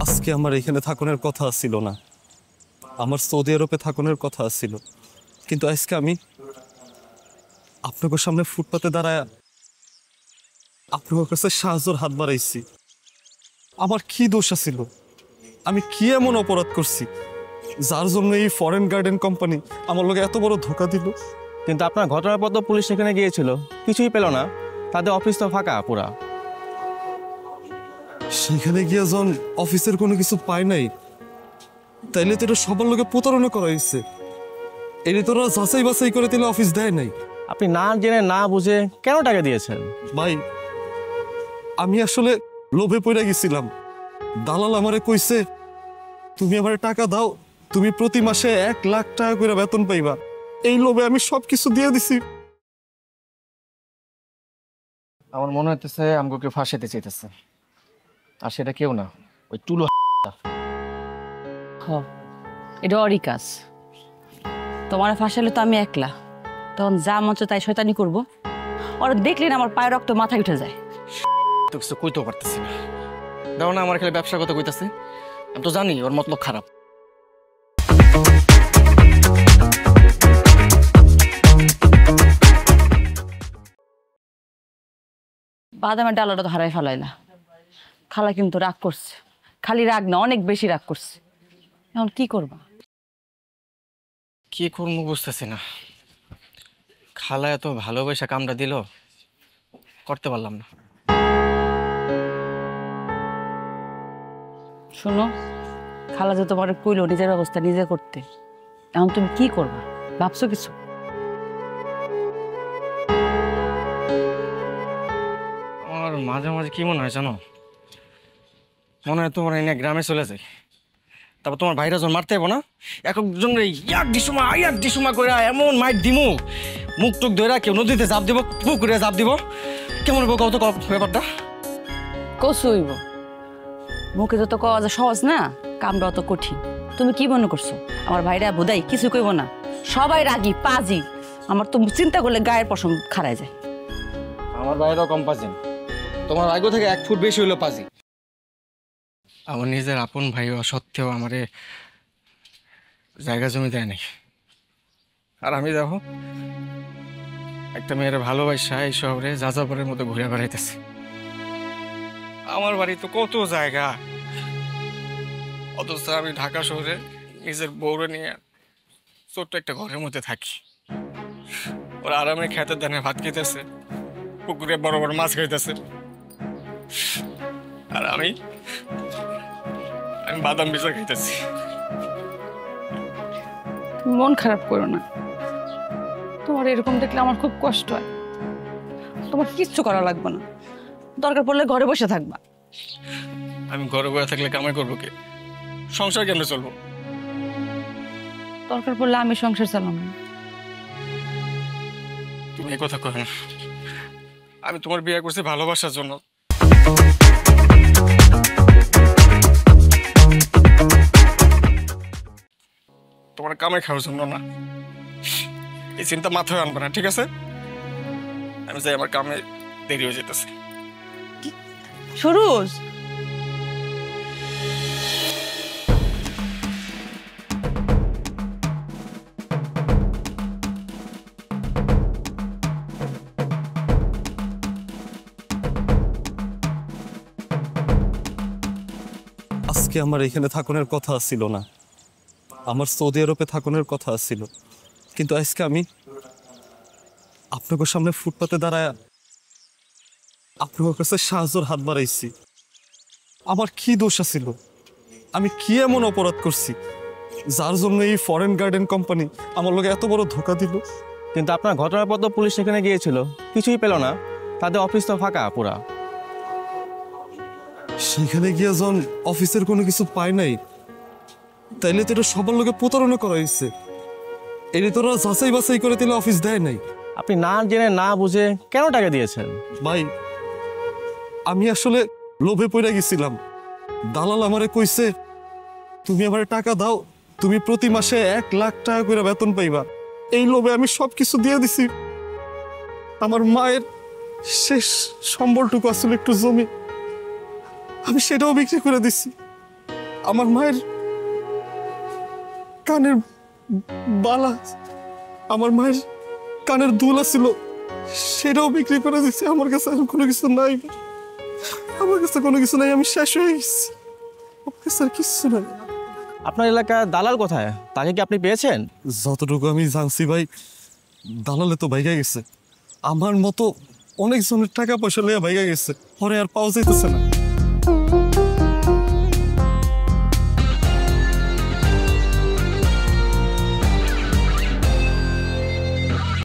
আজকে আমার এখানে থাকুনের কথা ছিল না, আমার সৌদি আরবে থাকুনের কথা ছিল, কিন্তু আজকে আমি আপনাদের সামনে ফুটপাতে দাঁড়ায় আপনাদের কাছে সাহায্যের হাত বাড়াইছি। আমার কি দোষ ছিল? আমি কি এমন অপরাধ করছি যার জন্য এই ফরেন গার্ডেন কোম্পানি আমার লোকে এত বড় ধোকা দিল? কিন্তু আপনার ঘটনার পর তো পুলিশ সেখানে গিয়েছিল, কিছুই পেল না, তাদের অফিস তো ফাঁকা পুরা। সেখানে গিয়ে যখন অফিসের কোনো কিছু পায় নাই, তাইলে তো এটা সবার লোকে প্রতারণা করা হয়েছে। এটা তোরা যাচাই বাছাই করে দিলে অফিস দেয় নাই। আপনি না জেনে না বুঝে কেন টাকা দিয়েছেন? ভাই, আমি আসলে লোভে পড়ে গেছিলাম। দালাল আমারে কইছে, তুমি আমার টাকা দাও, তুমি প্রতি মাসে 1 লাখ টাকা করে বেতন পাইবা। এই লোভে আমি সবকিছু দিয়ে দিছি। আমার মনে হইতেছে আমাকে ফাঁসাইতে চাইতেছে, আর সেটা কেউ না, ওই টুলু। এটা ওরই কাজ। তোমার ফাঁসালে তো আমি একলা, তখন যা মঞ্চ তাই শয়তানি করবো। ওরা দেখলেন আমার পায়ের রক্ত মাথায় উঠে যায়। তো কিছু কইতেও পারতেছি না। দেখো না, আমার খেলে ব্যবসার কথা কইতাছে। আমি তো জানি ওর মতলব খারাপ। বাদামের ডালাটা তো হারাই ফেলাইলা। খালা কিন্তু রাগ করছে, খালি রাগ না, অনেক বেশি রাগ করছে। এখন কি করবা? কি করবো বুঝতেছি না। খালা এত ভালোবাসা কামটা দিল, করতে পারলাম না। শোনো, খালা যে তোমার কইলো নিজের ব্যবস্থা নিজে করতে, এখন তুমি কি করবা ভাবছো কিছু? আমার মাঝে মাঝে কি মনে হয় জানো, মনে হয় তোমার এনে গ্রামে চলে যাই। তারপর তোমার ভাইরা যখন মারতে যাবো না, একজন ইয়াক ডিসুমা করে এমন মাইট দিমু, মুখ টুক ধরে কেউ নদীতে জাপ দিব, পুকুরে জাপ দিব। কেমন হবো কত ব্যাপারটা? কসু হইব, মুখে যত কওয়া যায় সহজ না, কামটা অত কঠিন। তুমি কি মনে করছো আমার ভাইরা বোধাই কিছু কইব না? সবাই রাগি পাজি, আমার তো চিন্তা করলে গায়ের পশম খাড়ায় যায়। আমার ভাইরাও কম পাজি, তোমার ভাইগো থেকে 1 ফুট বেশি হইলো পাজি। আমার নিজের আপন ভাই হওয়া সত্ত্বেও আমারে জায়গা জমি দেয় নাই। আর আমি দেখো একটা মেয়ের ভালোবাসা এই শহরে যাযাবরের মতো ঘুরে বেড়াইতেছে। আমার বাড়ি তো কত জায়গা, অথচ আমি ঢাকা শহরে নিজের বউরে নিয়ে ছোট্ট একটা ঘরের মধ্যে থাকি। ওরা আরামে খেতে দানে ভাত খেতেছে, পুকুরে বড় বড় মাছ খাইতেছে, আর আমি বাদাম ভিজা খাইতেছি। মন খারাপ করো না, তোমার এরকম দেখলে আমার খুব কষ্ট হয়। তোমার কিচ্ছু করা লাগবে না, দরকার পড়লে ঘরে বসে থাকবা। আমি ঘরে বসে থাকলে কামাই করবো কে? সংসার কেমনে চলবো? দরকার পড়লে আমি সংসার চালাবো। তুমি এই কথা কহ না। আমি তোমার বিয়ে করছি ভালোবাসার জন্য, তোমার কামাই খাওয়ার জন্য না। এই চিন্তা মাথায় আনবে না, ঠিক আছে? আমি যাই, আমার কামে দেরি হয়ে যেতেছে। সুরুজ, আজকে আমার এখানে থাকুনের কথা ছিল না, আমার সৌদি আরবে থাকুনের কথা ছিল, কিন্তু আজকে আমি আপনাদের সামনে ফুটপাতে দাঁড়ায় আপনাদের কাছে সাহায্যের হাত বাড়াইছি। আমার কি দোষ ছিল? আমি কি এমন অপরাধ করছি যার জন্য এই ফরেন গার্ডেন কোম্পানি আমার লোকে এত বড় ধোকা দিল? কিন্তু আপনার ঘটনার পর তো পুলিশ সেখানে গিয়েছিল, কিছুই পেল না, তাদের অফিস তো ফাঁকা পুরা। সেখানে গিয়ে যখন অফিসের কোনো কিছু পায় নাই, তাইলে তো এটা সবার লোকে প্রতারণা করা হয়েছে। এটা তোরা যাচাই বাছাই করে দিলে অফিস দেয় নাই। আপনি না জেনে না বুঝে কেন টাকা দিয়েছেন? ভাই, আমি আসলে লোভে পড়ে গেছিলাম। দালাল আমারে কইছে, তুমি আমার টাকা দাও, তুমি প্রতি মাসে 1 লাখ টাকা করে বেতন পাইবা। এই লোভে আমি সবকিছু দিয়ে দিছি। আমার মায়ের শেষ সম্বলটুকু আসলে একটু জমি, আমি সেটাও বিক্রি করে দিছি। আমার মায়ের কানের বালা, আমার মায়ের কানের দুল ছিল, সেটাও বিক্রি করে দিচ্ছে। আমার কাছে আর কোনো কিছু নাই, আমার কাছে কোনো কিছু নাই, আমি শেষ হয়ে গেছি, আমার কাছে আর কিছু নাই। আপনার এলাকার দালাল কোথায়? তাকে কি আপনি পেয়েছেন? যতটুকু আমি জানছি ভাই, দালালে তো ভাইগা গেছে। আমার মতো অনেকজনের টাকা পয়সা লিয়ে ভাইগা গেছে, পরে আর পাওয়া যাইতেছে না।